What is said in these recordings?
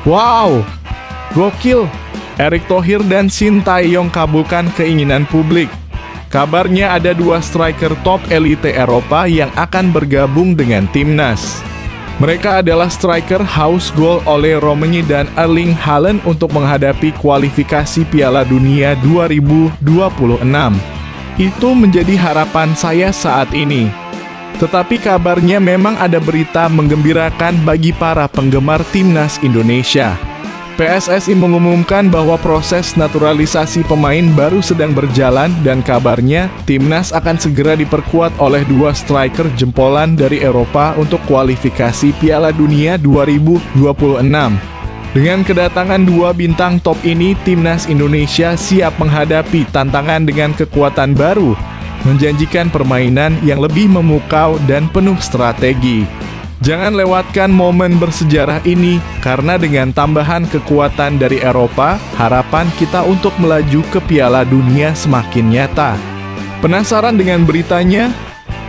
Wow, gokil! Erick Thohir dan Shin Tae-yong kabulkan keinginan publik. Kabarnya ada dua striker top elite Eropa yang akan bergabung dengan timnas. Mereka adalah striker haus gol oleh Romani dan Erling Haaland untuk menghadapi kualifikasi Piala Dunia 2026. Itu menjadi harapan saya saat ini. Tetapi kabarnya memang ada berita menggembirakan bagi para penggemar timnas Indonesia. PSSI mengumumkan bahwa proses naturalisasi pemain baru sedang berjalan dan kabarnya timnas akan segera diperkuat oleh dua striker jempolan dari Eropa untuk kualifikasi Piala Dunia 2026. Dengan kedatangan dua bintang top ini, timnas Indonesia siap menghadapi tantangan dengan kekuatan baru, menjanjikan permainan yang lebih memukau dan penuh strategi. Jangan lewatkan momen bersejarah ini, karena dengan tambahan kekuatan dari Eropa, harapan kita untuk melaju ke Piala Dunia semakin nyata. Penasaran dengan beritanya?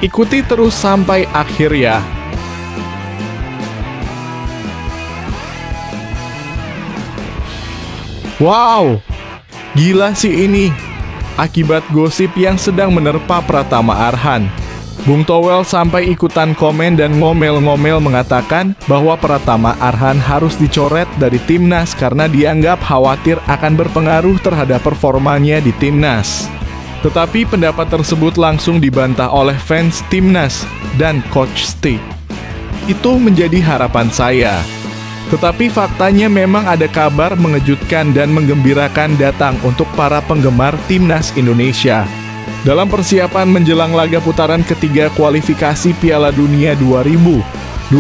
Ikuti terus sampai akhir ya. Wow, gila sih ini. Akibat gosip yang sedang menerpa Pratama Arhan, Bung Towel sampai ikutan komen dan ngomel-ngomel mengatakan bahwa Pratama Arhan harus dicoret dari timnas karena dianggap khawatir akan berpengaruh terhadap performanya di timnas. Tetapi pendapat tersebut langsung dibantah oleh fans timnas dan Coach Stick. Itu menjadi harapan saya. Tetapi faktanya memang ada kabar mengejutkan dan menggembirakan datang untuk para penggemar timnas Indonesia. Dalam persiapan menjelang laga putaran ketiga kualifikasi Piala Dunia 2026,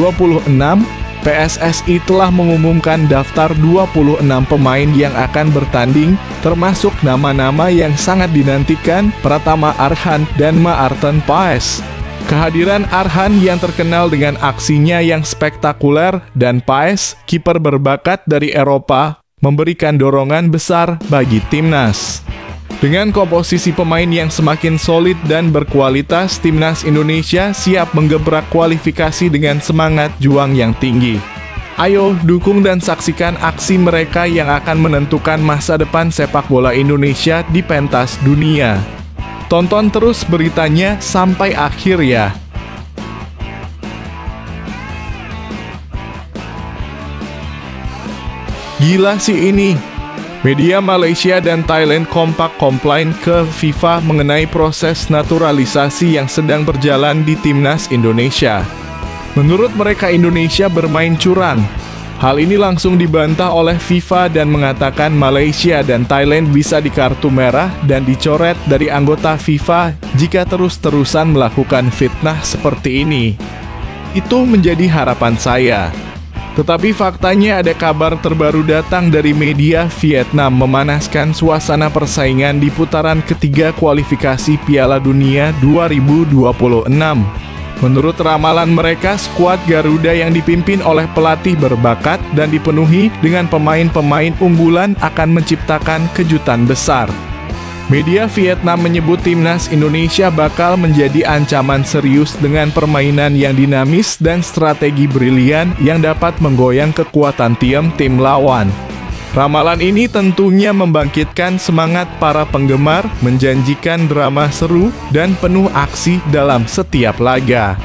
PSSI telah mengumumkan daftar 26 pemain yang akan bertanding, termasuk nama-nama yang sangat dinantikan, Pratama Arhan dan Maarten Paes. Kehadiran Arhan yang terkenal dengan aksinya yang spektakuler dan Paes, kiper berbakat dari Eropa, memberikan dorongan besar bagi timnas. Dengan komposisi pemain yang semakin solid dan berkualitas, timnas Indonesia siap menggebrak kualifikasi dengan semangat juang yang tinggi. Ayo dukung dan saksikan aksi mereka yang akan menentukan masa depan sepak bola Indonesia di pentas dunia. Tonton terus beritanya sampai akhir ya. Gila sih ini. Media Malaysia dan Thailand kompak komplain ke FIFA mengenai proses naturalisasi yang sedang berjalan di timnas Indonesia. Menurut mereka Indonesia bermain curang. Hal ini langsung dibantah oleh FIFA dan mengatakan Malaysia dan Thailand bisa dikartu merah dan dicoret dari anggota FIFA jika terus-terusan melakukan fitnah seperti ini. Itu menjadi harapan saya. Tetapi faktanya ada kabar terbaru datang dari media Vietnam memanaskan suasana persaingan di putaran ketiga kualifikasi Piala Dunia 2026. Menurut ramalan mereka, skuad Garuda yang dipimpin oleh pelatih berbakat dan dipenuhi dengan pemain-pemain unggulan akan menciptakan kejutan besar. Media Vietnam menyebut timnas Indonesia bakal menjadi ancaman serius dengan permainan yang dinamis dan strategi brilian yang dapat menggoyang kekuatan tim lawan. Ramalan ini tentunya membangkitkan semangat para penggemar, menjanjikan drama seru dan penuh aksi dalam setiap laga.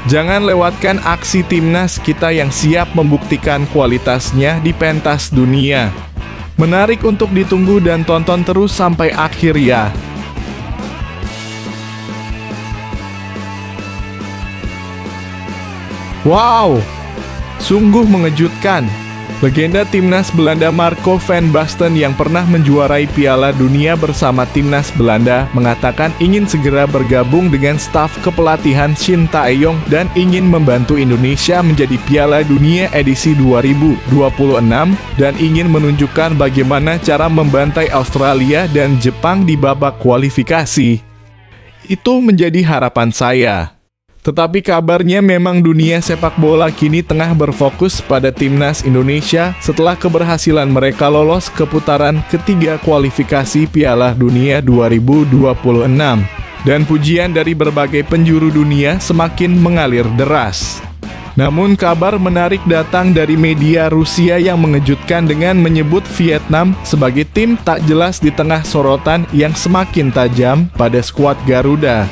Jangan lewatkan aksi timnas kita yang siap membuktikan kualitasnya di pentas dunia. Menarik untuk ditunggu dan tonton terus sampai akhir ya. Wow, sungguh mengejutkan. Legenda timnas Belanda Marco van Basten yang pernah menjuarai Piala Dunia bersama timnas Belanda mengatakan ingin segera bergabung dengan staf kepelatihan Shin Tae-yong dan ingin membantu Indonesia menjadi Piala Dunia edisi 2026 dan ingin menunjukkan bagaimana cara membantai Australia dan Jepang di babak kualifikasi. Itu menjadi harapan saya. Tetapi kabarnya memang dunia sepak bola kini tengah berfokus pada timnas Indonesia setelah keberhasilan mereka lolos ke putaran ketiga kualifikasi Piala Dunia 2026. Dan pujian dari berbagai penjuru dunia semakin mengalir deras. Namun kabar menarik datang dari media Rusia yang mengejutkan dengan menyebut Vietnam sebagai tim tak jelas di tengah sorotan yang semakin tajam pada skuad Garuda.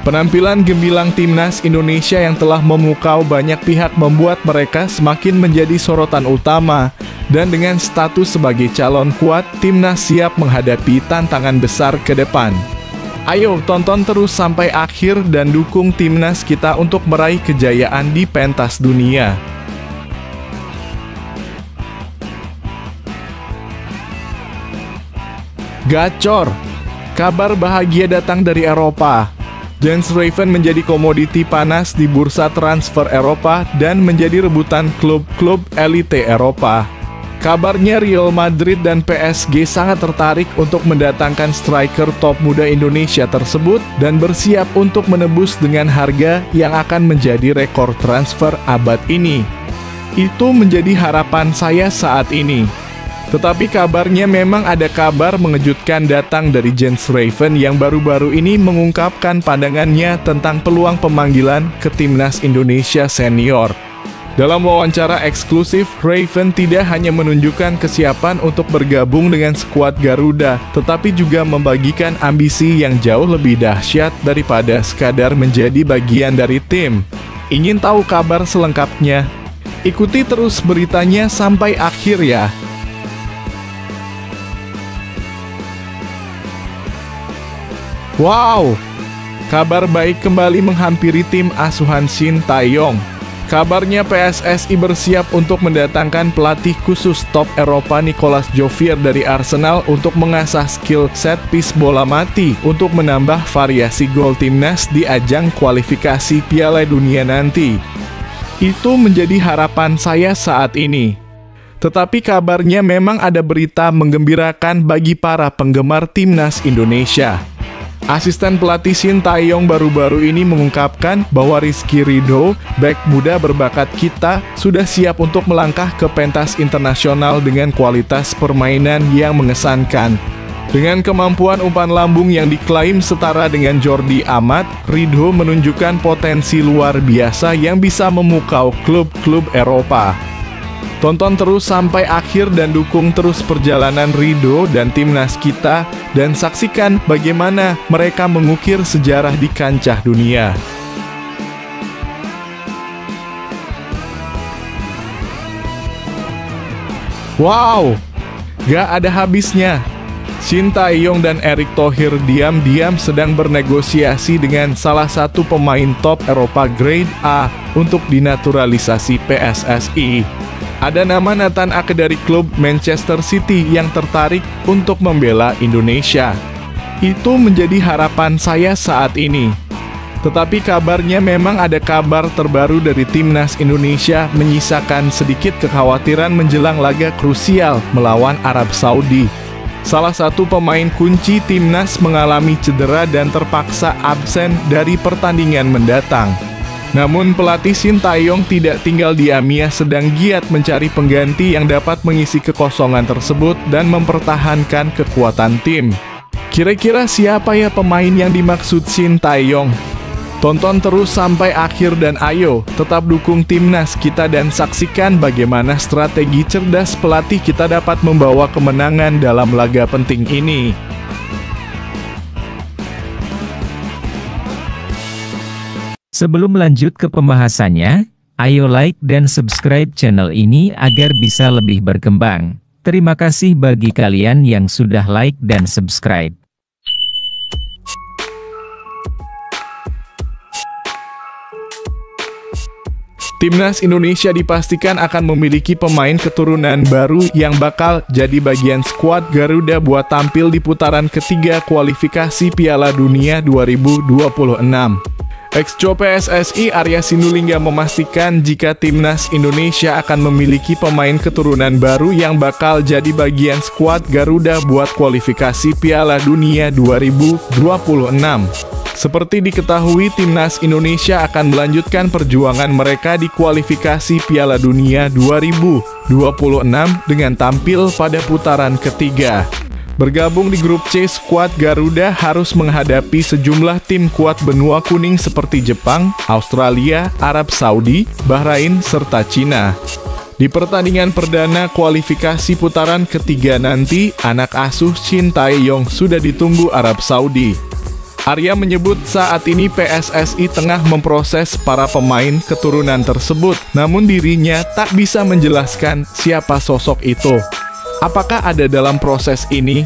Penampilan gemilang timnas Indonesia yang telah memukau banyak pihak membuat mereka semakin menjadi sorotan utama. Dan dengan status sebagai calon kuat, timnas siap menghadapi tantangan besar ke depan. Ayo tonton terus sampai akhir dan dukung timnas kita untuk meraih kejayaan di pentas dunia. Gacor! Kabar bahagia datang dari Eropa. Jens Raven menjadi komoditi panas di bursa transfer Eropa dan menjadi rebutan klub-klub elite Eropa. Kabarnya Real Madrid dan PSG sangat tertarik untuk mendatangkan striker top muda Indonesia tersebut dan bersiap untuk menebus dengan harga yang akan menjadi rekor transfer abad ini. Itu menjadi harapan saya saat ini. Tetapi kabarnya memang ada kabar mengejutkan datang dari Jens Raven yang baru-baru ini mengungkapkan pandangannya tentang peluang pemanggilan ke timnas Indonesia senior. Dalam wawancara eksklusif, Raven tidak hanya menunjukkan kesiapan untuk bergabung dengan skuad Garuda, tetapi juga membagikan ambisi yang jauh lebih dahsyat daripada sekadar menjadi bagian dari tim. Ingin tahu kabar selengkapnya? Ikuti terus beritanya sampai akhir ya. Wow! Kabar baik kembali menghampiri tim asuhan Shin Tae-yong. Kabarnya PSSI bersiap untuk mendatangkan pelatih khusus top Eropa Nicolas Jovier dari Arsenal untuk mengasah skill set piece bola mati untuk menambah variasi gol timnas di ajang kualifikasi Piala Dunia nanti. Itu menjadi harapan saya saat ini. Tetapi kabarnya memang ada berita menggembirakan bagi para penggemar timnas Indonesia. Asisten pelatih Shin Tae-yong baru-baru ini mengungkapkan bahwa Rizky Ridho, bek muda berbakat kita, sudah siap untuk melangkah ke pentas internasional dengan kualitas permainan yang mengesankan. Dengan kemampuan umpan lambung yang diklaim setara dengan Jordi Amat, Ridho menunjukkan potensi luar biasa yang bisa memukau klub-klub Eropa. Tonton terus sampai akhir dan dukung terus perjalanan Ridho dan timnas kita dan saksikan bagaimana mereka mengukir sejarah di kancah dunia. Wow! Gak ada habisnya. Shin Tae-yong dan Erick Thohir diam-diam sedang bernegosiasi dengan salah satu pemain top Eropa Grade A untuk dinaturalisasi PSSI. Ada nama Nathan Ake dari klub Manchester City yang tertarik untuk membela Indonesia. Itu menjadi harapan saya saat ini. Tetapi kabarnya memang ada kabar terbaru dari timnas Indonesia menyisakan sedikit kekhawatiran menjelang laga krusial melawan Arab Saudi. Salah satu pemain kunci timnas mengalami cedera dan terpaksa absen dari pertandingan mendatang. Namun pelatih Shin Tae-yong tidak tinggal diam, ia sedang giat mencari pengganti yang dapat mengisi kekosongan tersebut dan mempertahankan kekuatan tim. Kira-kira siapa ya pemain yang dimaksud Shin Tae-yong? Tonton terus sampai akhir dan ayo tetap dukung timnas kita dan saksikan bagaimana strategi cerdas pelatih kita dapat membawa kemenangan dalam laga penting ini. Sebelum lanjut ke pembahasannya, ayo like dan subscribe channel ini agar bisa lebih berkembang. Terima kasih bagi kalian yang sudah like dan subscribe. Timnas Indonesia dipastikan akan memiliki pemain keturunan baru yang bakal jadi bagian skuad Garuda buat tampil di putaran ketiga kualifikasi Piala Dunia 2026. Ex-Co PSSI Arya Sinulinga memastikan jika timnas Indonesia akan memiliki pemain keturunan baru yang bakal jadi bagian skuad Garuda buat kualifikasi Piala Dunia 2026. Seperti diketahui, timnas Indonesia akan melanjutkan perjuangan mereka di kualifikasi Piala Dunia 2026 dengan tampil pada putaran ketiga. Bergabung di grup C, skuad Garuda harus menghadapi sejumlah tim kuat benua kuning seperti Jepang, Australia, Arab Saudi, Bahrain, serta Cina. Di pertandingan perdana kualifikasi putaran ketiga nanti, anak asuh Shin Tae-yong sudah ditunggu Arab Saudi. Arya menyebut saat ini PSSI tengah memproses para pemain keturunan tersebut, namun dirinya tak bisa menjelaskan siapa sosok itu. Apakah ada dalam proses ini?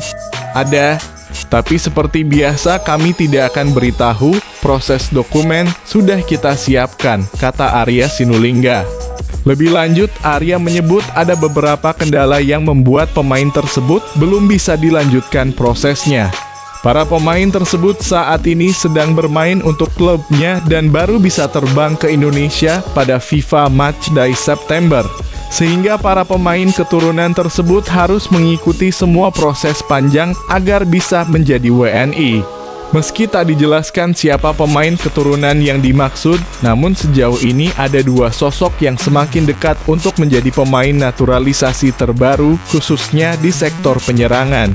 Ada, tapi seperti biasa kami tidak akan beritahu, proses dokumen sudah kita siapkan, kata Arya Sinulinga. Lebih lanjut, Arya menyebut ada beberapa kendala yang membuat pemain tersebut belum bisa dilanjutkan prosesnya. Para pemain tersebut saat ini sedang bermain untuk klubnya dan baru bisa terbang ke Indonesia pada FIFA Matchday September. Sehingga para pemain keturunan tersebut harus mengikuti semua proses panjang agar bisa menjadi WNI. Meski tak dijelaskan siapa pemain keturunan yang dimaksud, namun sejauh ini ada dua sosok yang semakin dekat untuk menjadi pemain naturalisasi terbaru, khususnya di sektor penyerangan.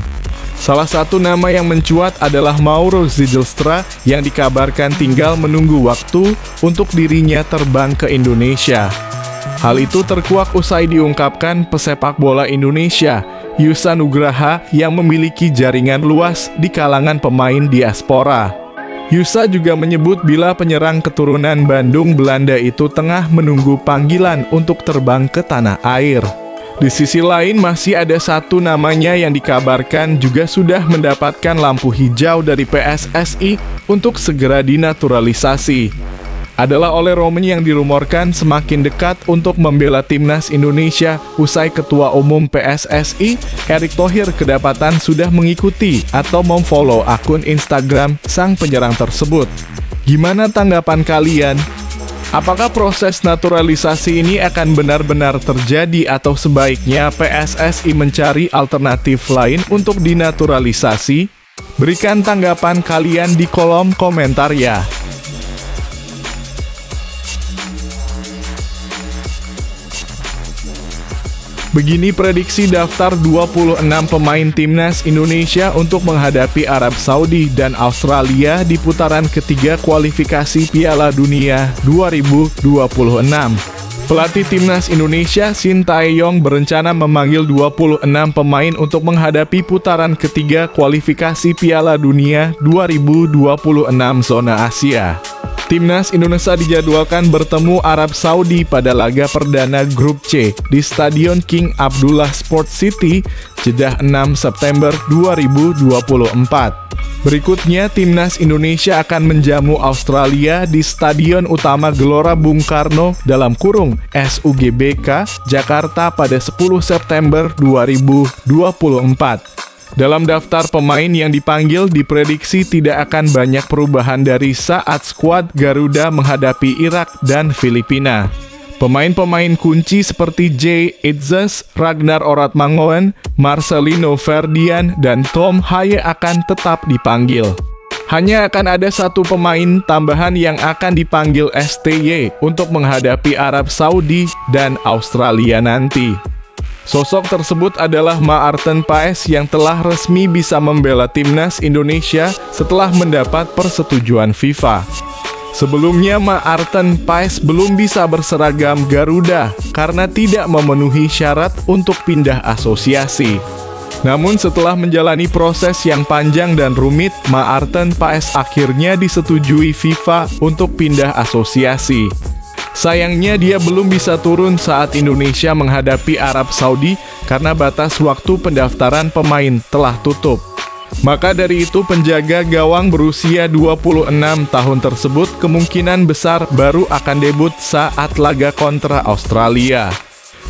Salah satu nama yang mencuat adalah Mauro Zijlstra yang dikabarkan tinggal menunggu waktu untuk dirinya terbang ke Indonesia. Hal itu terkuak usai diungkapkan pesepak bola Indonesia, Yusa Nugraha, yang memiliki jaringan luas di kalangan pemain diaspora. Yusa juga menyebut bila penyerang keturunan Bandung Belanda itu tengah menunggu panggilan untuk terbang ke tanah air. Di sisi lain, masih ada satu namanya yang dikabarkan juga sudah mendapatkan lampu hijau dari PSSI untuk segera dinaturalisasi. Adalah Ole Romen yang dirumorkan semakin dekat untuk membela timnas Indonesia usai Ketua Umum PSSI, Erick Thohir, kedapatan sudah mengikuti atau memfollow akun Instagram sang penyerang tersebut. Gimana tanggapan kalian? Apakah proses naturalisasi ini akan benar-benar terjadi atau sebaiknya PSSI mencari alternatif lain untuk dinaturalisasi? Berikan tanggapan kalian di kolom komentar ya. Begini prediksi daftar 26 pemain timnas Indonesia untuk menghadapi Arab Saudi dan Australia di putaran ketiga kualifikasi Piala Dunia 2026. Pelatih timnas Indonesia Shin Tae-yong berencana memanggil 26 pemain untuk menghadapi putaran ketiga kualifikasi Piala Dunia 2026 zona Asia. Timnas Indonesia dijadwalkan bertemu Arab Saudi pada laga perdana grup C di Stadion King Abdullah Sports City, Jeddah 6 September 2024. Berikutnya, Timnas Indonesia akan menjamu Australia di Stadion Utama Gelora Bung Karno (SUGBK) Jakarta pada 10 September 2024. Dalam daftar pemain yang dipanggil diprediksi tidak akan banyak perubahan dari saat skuad Garuda menghadapi Irak dan Filipina. Pemain-pemain kunci seperti Jay Itzes, Ragnar Oratmangoen, Marcelino Ferdian, dan Tom Haye akan tetap dipanggil. Hanya akan ada satu pemain tambahan yang akan dipanggil STY untuk menghadapi Arab Saudi dan Australia nanti. Sosok tersebut adalah Maarten Paes yang telah resmi bisa membela timnas Indonesia setelah mendapat persetujuan FIFA. Sebelumnya, Maarten Paes belum bisa berseragam Garuda karena tidak memenuhi syarat untuk pindah asosiasi. Namun setelah menjalani proses yang panjang dan rumit, Maarten Paes akhirnya disetujui FIFA untuk pindah asosiasi. Sayangnya dia belum bisa turun saat Indonesia menghadapi Arab Saudi karena batas waktu pendaftaran pemain telah tutup. Maka dari itu penjaga gawang berusia 26 tahun tersebut kemungkinan besar baru akan debut saat laga kontra Australia.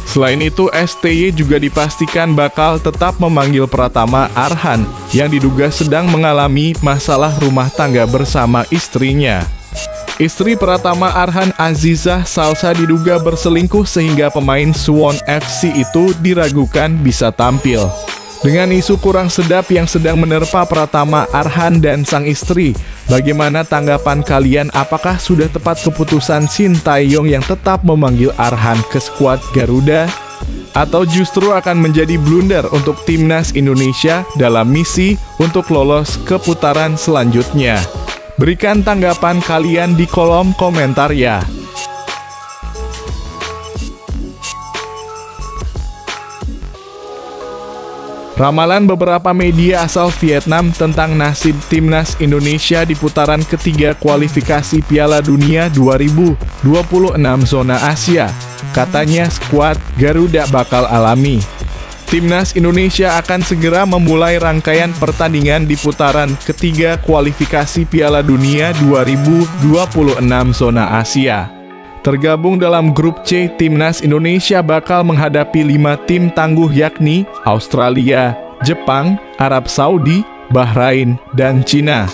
Selain itu, STY juga dipastikan bakal tetap memanggil Pratama Arhan yang diduga sedang mengalami masalah rumah tangga bersama istrinya. Istri Pratama Arhan, Azizah Salsa, diduga berselingkuh sehingga pemain Suwon FC itu diragukan bisa tampil. Dengan isu kurang sedap yang sedang menerpa Pratama Arhan dan sang istri, bagaimana tanggapan kalian? Apakah sudah tepat keputusan Shin Tae-yong yang tetap memanggil Arhan ke skuad Garuda? atau justru akan menjadi blunder untuk timnas Indonesia dalam misi untuk lolos ke putaran selanjutnya? Berikan tanggapan kalian di kolom komentar ya. Ramalan beberapa media asal Vietnam tentang nasib timnas Indonesia di putaran ketiga kualifikasi Piala Dunia 2026 zona Asia. Katanya skuad Garuda bakal alami. Timnas Indonesia akan segera memulai rangkaian pertandingan di putaran ketiga kualifikasi Piala Dunia 2026 zona Asia. Tergabung dalam grup C, Timnas Indonesia bakal menghadapi 5 tim tangguh yakni Australia, Jepang, Arab Saudi, Bahrain, dan Cina.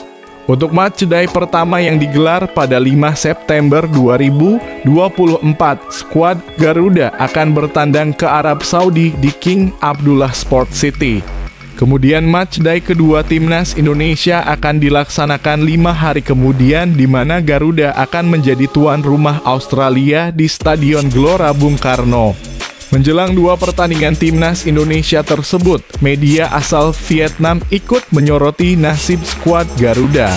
Untuk matchday pertama yang digelar pada 5 September 2024, skuad Garuda akan bertandang ke Arab Saudi di King Abdullah Sport City. Kemudian matchday kedua Timnas Indonesia akan dilaksanakan 5 hari kemudian, di mana Garuda akan menjadi tuan rumah Australia di Stadion Gelora Bung Karno. Menjelang 2 pertandingan Timnas Indonesia tersebut, media asal Vietnam ikut menyoroti nasib skuad Garuda.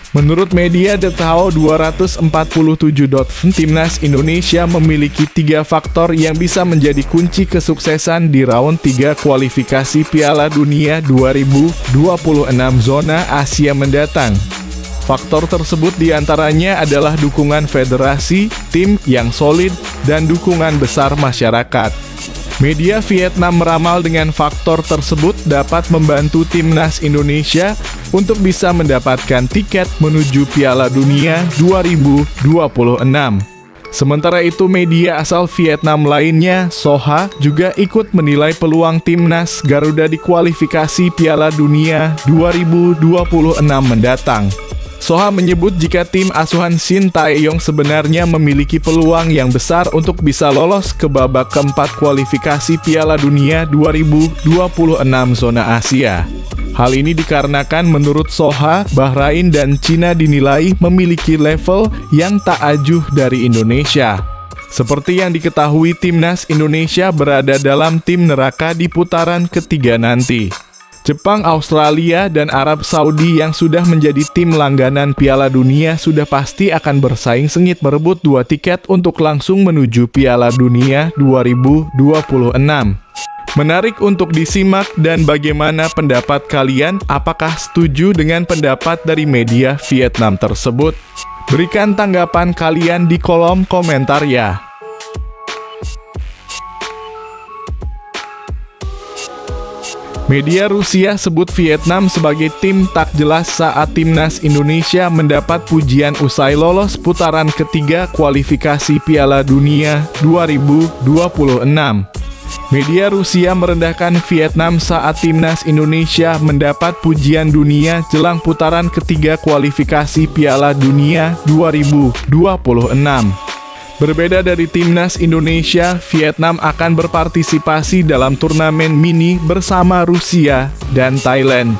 Menurut media The Tao 247.com, Timnas Indonesia memiliki 3 faktor yang bisa menjadi kunci kesuksesan di round 3 kualifikasi Piala Dunia 2026 zona Asia mendatang. Faktor tersebut diantaranya adalah dukungan federasi, tim yang solid, dan dukungan besar masyarakat. Media Vietnam meramal dengan faktor tersebut dapat membantu timnas Indonesia untuk bisa mendapatkan tiket menuju Piala Dunia 2026. Sementara itu, media asal Vietnam lainnya, Soha, juga ikut menilai peluang timnas Garuda di kualifikasi Piala Dunia 2026 mendatang. Soha menyebut jika tim asuhan Shin Tae-yong sebenarnya memiliki peluang yang besar untuk bisa lolos ke babak keempat kualifikasi Piala Dunia 2026 zona Asia. Hal ini dikarenakan menurut Soha, Bahrain dan Cina dinilai memiliki level yang tak ajuh dari Indonesia. Seperti yang diketahui, timnas Indonesia berada dalam tim neraka di putaran ketiga nanti. Jepang, Australia, dan Arab Saudi yang sudah menjadi tim langganan Piala Dunia sudah pasti akan bersaing sengit merebut 2 tiket untuk langsung menuju Piala Dunia 2026. Menarik untuk disimak, dan bagaimana pendapat kalian? Apakah setuju dengan pendapat dari media Vietnam tersebut? Berikan tanggapan kalian di kolom komentar ya. Media Rusia sebut Vietnam sebagai tim tak jelas saat timnas Indonesia mendapat pujian usai lolos putaran ketiga kualifikasi Piala Dunia 2026. Media Rusia merendahkan Vietnam saat timnas Indonesia mendapat pujian dunia jelang putaran ketiga kualifikasi Piala Dunia 2026. Berbeda dari timnas Indonesia, Vietnam akan berpartisipasi dalam turnamen mini bersama Rusia dan Thailand.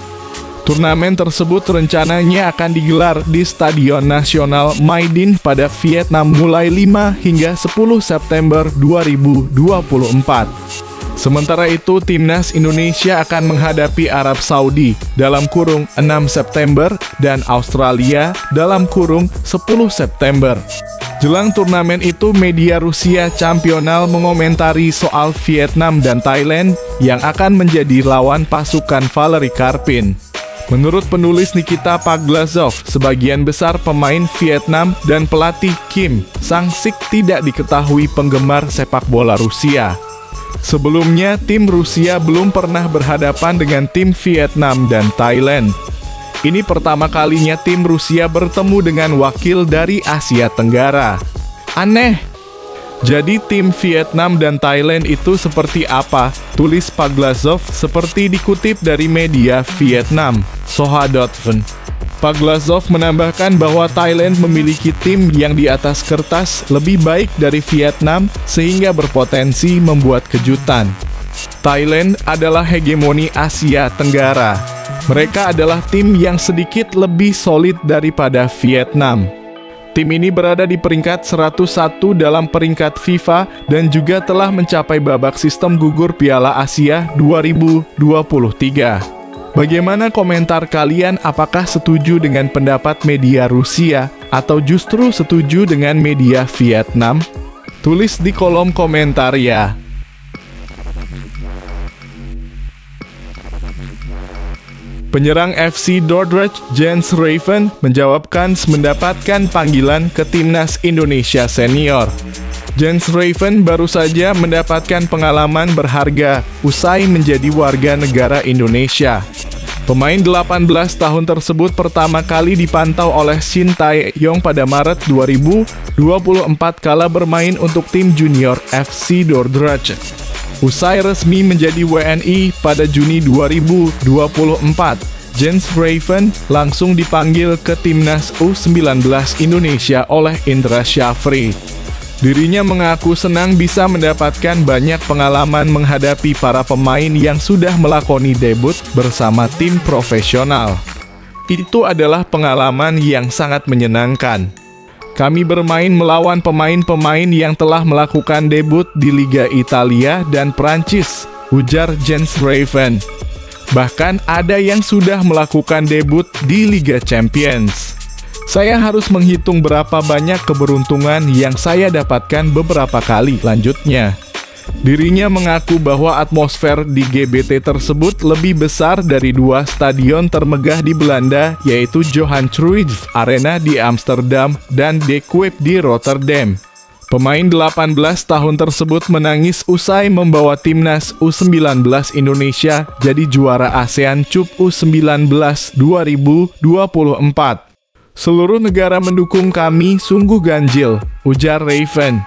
Turnamen tersebut rencananya akan digelar di Stadion Nasional Mai Dinh pada Vietnam mulai 5 hingga 10 September 2024. Sementara itu, timnas Indonesia akan menghadapi Arab Saudi dalam kurung 6 September dan Australia dalam kurung 10 September. Jelang turnamen itu, media Rusia Champional mengomentari soal Vietnam dan Thailand yang akan menjadi lawan pasukan Valery Karpin. Menurut penulis Nikita Paglazov, sebagian besar pemain Vietnam dan pelatih Kim Sang-sik tidak diketahui penggemar sepak bola Rusia. Sebelumnya, tim Rusia belum pernah berhadapan dengan tim Vietnam dan Thailand. Ini pertama kalinya tim Rusia bertemu dengan wakil dari Asia Tenggara. Aneh. Jadi tim Vietnam dan Thailand itu seperti apa? Tulis Paglazov seperti dikutip dari media Vietnam, Soha.vn. Paglazov menambahkan bahwa Thailand memiliki tim yang di atas kertas lebih baik dari Vietnam sehingga berpotensi membuat kejutan. Thailand adalah hegemoni Asia Tenggara. Mereka adalah tim yang sedikit lebih solid daripada Vietnam. Tim ini berada di peringkat 101 dalam peringkat FIFA dan juga telah mencapai babak sistem gugur Piala Asia 2023. Bagaimana komentar kalian? Apakah setuju dengan pendapat media Rusia atau justru setuju dengan media Vietnam? Tulis di kolom komentar ya. Penyerang FC Dordrecht Jens Raven menjawabkan mendapatkan panggilan ke Timnas Indonesia Senior. Jens Raven baru saja mendapatkan pengalaman berharga usai menjadi warga negara Indonesia. Pemain 18 tahun tersebut pertama kali dipantau oleh Shin Tae-yong pada Maret 2024 kala bermain untuk tim junior FC Dordrecht. Usai resmi menjadi WNI pada Juni 2024, Jens Raven langsung dipanggil ke Timnas U19 Indonesia oleh Indra Syafri. Dirinya mengaku senang bisa mendapatkan banyak pengalaman menghadapi para pemain yang sudah melakoni debut bersama tim profesional. Itu adalah pengalaman yang sangat menyenangkan. Kami bermain melawan pemain-pemain yang telah melakukan debut di Liga Italia dan Prancis, ujar Jens Raven. Bahkan ada yang sudah melakukan debut di Liga Champions. Saya harus menghitung berapa banyak keberuntungan yang saya dapatkan beberapa kali, lanjutnya. Dirinya mengaku bahwa atmosfer di GBT tersebut lebih besar dari dua stadion termegah di Belanda, yaitu Johan Cruyff Arena di Amsterdam dan De Kuip di Rotterdam. Pemain 18 tahun tersebut menangis usai membawa timnas U19 Indonesia jadi juara ASEAN Cup U19 2024. Seluruh negara mendukung kami, sungguh ganjil, ujar Raven.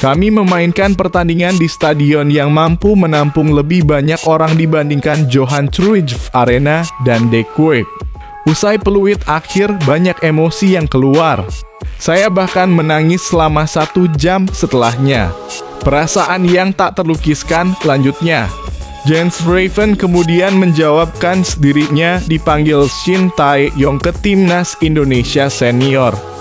Kami memainkan pertandingan di stadion yang mampu menampung lebih banyak orang dibandingkan Johan Cruyff Arena dan De Kuip. Usai peluit akhir, banyak emosi yang keluar. Saya bahkan menangis selama 1 jam setelahnya. Perasaan yang tak terlukiskan, lanjutnya. Jens Raven kemudian menjawabkan dirinya dipanggil Shin Tae-yong ke Timnas Indonesia Senior.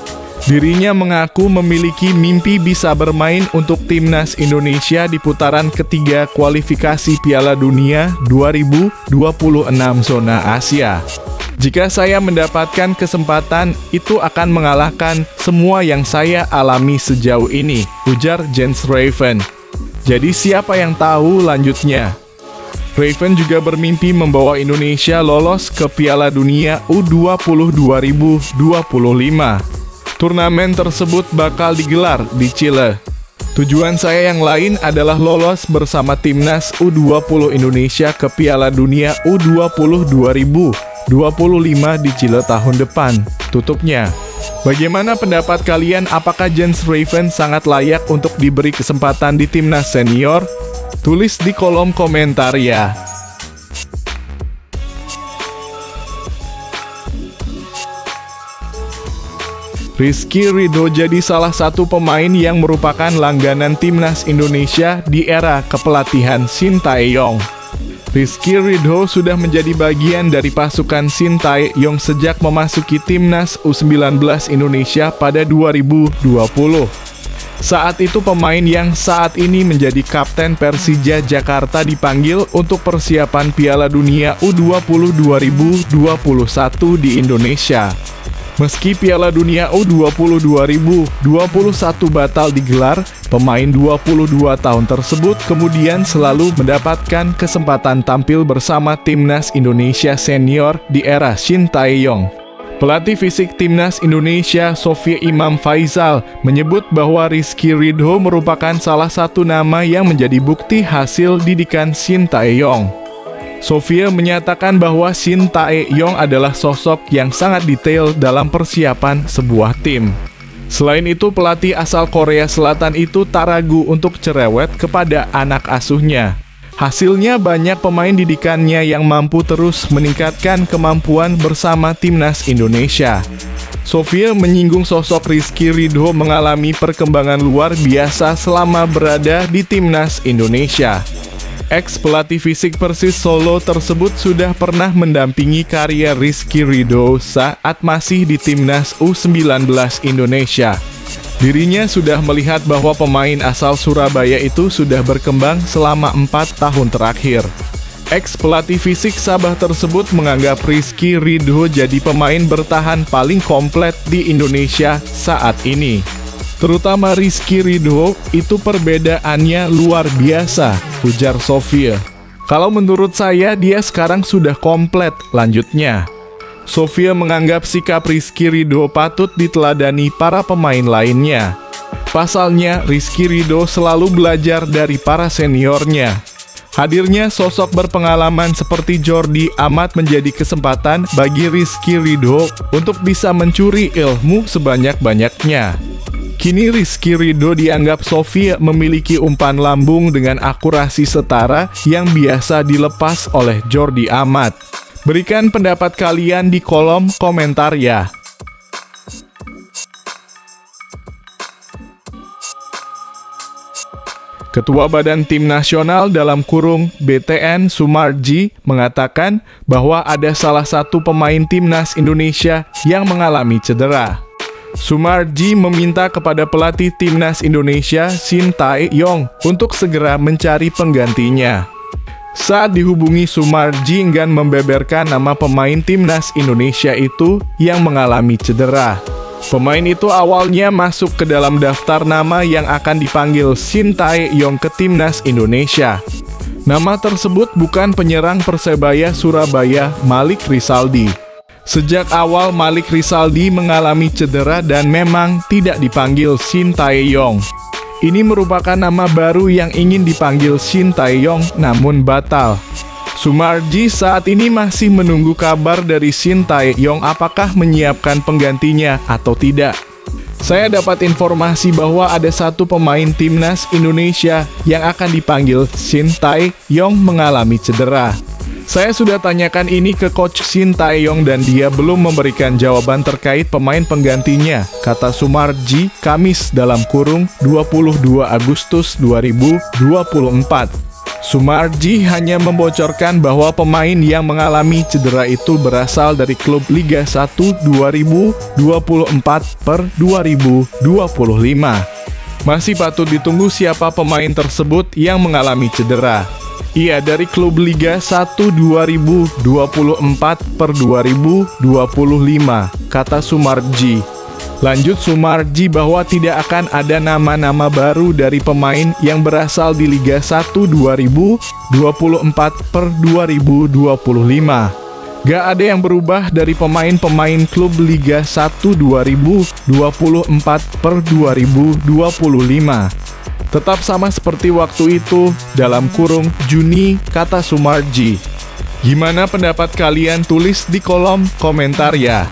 Dirinya mengaku memiliki mimpi bisa bermain untuk Timnas Indonesia di putaran ketiga kualifikasi Piala Dunia 2026 zona Asia. Jika saya mendapatkan kesempatan, itu akan mengalahkan semua yang saya alami sejauh ini, ujar Jens Raven. Jadi siapa yang tahu, lanjutnya. Raven juga bermimpi membawa Indonesia lolos ke Piala Dunia U20 2025. Turnamen tersebut bakal digelar di Chile. Tujuan saya yang lain adalah lolos bersama Timnas U20 Indonesia ke Piala Dunia U20 2025 di Chile tahun depan, tutupnya. Bagaimana pendapat kalian? Apakah Jens Raven sangat layak untuk diberi kesempatan di Timnas Senior? Tulis di kolom komentar ya. Rizky Ridho jadi salah satu pemain yang merupakan langganan Timnas Indonesia di era kepelatihan Shin Tae-yong. Rizky Ridho sudah menjadi bagian dari pasukan Shin Tae-yong sejak memasuki Timnas U19 Indonesia pada 2020. Saat itu pemain yang saat ini menjadi kapten Persija Jakarta dipanggil untuk persiapan Piala Dunia U20 2021 di Indonesia. Meski Piala Dunia U20 2021 batal digelar, pemain 22 tahun tersebut kemudian selalu mendapatkan kesempatan tampil bersama Timnas Indonesia Senior di era Shin Tae-yong. Pelatih fisik Timnas Indonesia, Sofia Imam Faisal, menyebut bahwa Rizky Ridho merupakan salah satu nama yang menjadi bukti hasil didikan Shin Tae-yong. Sofia menyatakan bahwa Shin Tae-yong adalah sosok yang sangat detail dalam persiapan sebuah tim. Selain itu, pelatih asal Korea Selatan itu tak ragu untuk cerewet kepada anak asuhnya. Hasilnya banyak pemain didikannya yang mampu terus meningkatkan kemampuan bersama Timnas Indonesia. Sofia menyinggung sosok Rizky Ridho mengalami perkembangan luar biasa selama berada di Timnas Indonesia. Ex-pelatih fisik Persis Solo tersebut sudah pernah mendampingi karier Rizky Ridho saat masih di timnas U19 Indonesia. Dirinya sudah melihat bahwa pemain asal Surabaya itu sudah berkembang selama 4 tahun terakhir. Ex-pelatih fisik Sabah tersebut menganggap Rizky Ridho jadi pemain bertahan paling komplit di Indonesia saat ini. Terutama Rizky Ridho, itu perbedaannya luar biasa, ujar Sofia. Kalau menurut saya, dia sekarang sudah komplit, lanjutnya. Sofia menganggap sikap Rizky Ridho patut diteladani para pemain lainnya. Pasalnya, Rizky Ridho selalu belajar dari para seniornya. Hadirnya sosok berpengalaman seperti Jordi amat menjadi kesempatan bagi Rizky Ridho untuk bisa mencuri ilmu sebanyak-banyaknya. Kini Rizky Ridho dianggap Sofia memiliki umpan lambung dengan akurasi setara yang biasa dilepas oleh Jordi Amat. Berikan pendapat kalian di kolom komentar ya. Ketua Badan Tim Nasional (BTN) Sumarji mengatakan bahwa ada salah satu pemain timnas Indonesia yang mengalami cedera. Sumarji meminta kepada pelatih timnas Indonesia Shin Tae-yong untuk segera mencari penggantinya. Saat dihubungi, Sumarji enggan membeberkan nama pemain timnas Indonesia itu yang mengalami cedera. Pemain itu awalnya masuk ke dalam daftar nama yang akan dipanggil Shin Tae-yong ke timnas Indonesia. Nama tersebut bukan penyerang Persebaya Surabaya Malik Rizaldi. Sejak awal Malik Rizaldi mengalami cedera dan memang tidak dipanggil Shin Tae-yong. Ini merupakan nama baru yang ingin dipanggil Shin Tae-yong namun batal. Sumarji saat ini masih menunggu kabar dari Shin Tae-yong apakah menyiapkan penggantinya atau tidak. Saya dapat informasi bahwa ada satu pemain timnas Indonesia yang akan dipanggil Shin Tae-yong mengalami cedera. Saya sudah tanyakan ini ke Coach Shin Tae-yong dan dia belum memberikan jawaban terkait pemain penggantinya, kata Sumarji Kamis (22 Agustus 2024). Sumarji hanya membocorkan bahwa pemain yang mengalami cedera itu berasal dari klub Liga 1 2024/2025. Masih patut ditunggu siapa pemain tersebut yang mengalami cedera. Ia dari klub Liga 1 2024/2025, kata Sumarji. Lanjut Sumarji bahwa tidak akan ada nama-nama baru dari pemain yang berasal di Liga 1 2024/2025. Gak ada yang berubah dari pemain-pemain klub Liga 1 2024/2025. Tetap sama seperti waktu itu, (Juni), kata Sumarji. Gimana pendapat kalian? Tulis di kolom komentar ya.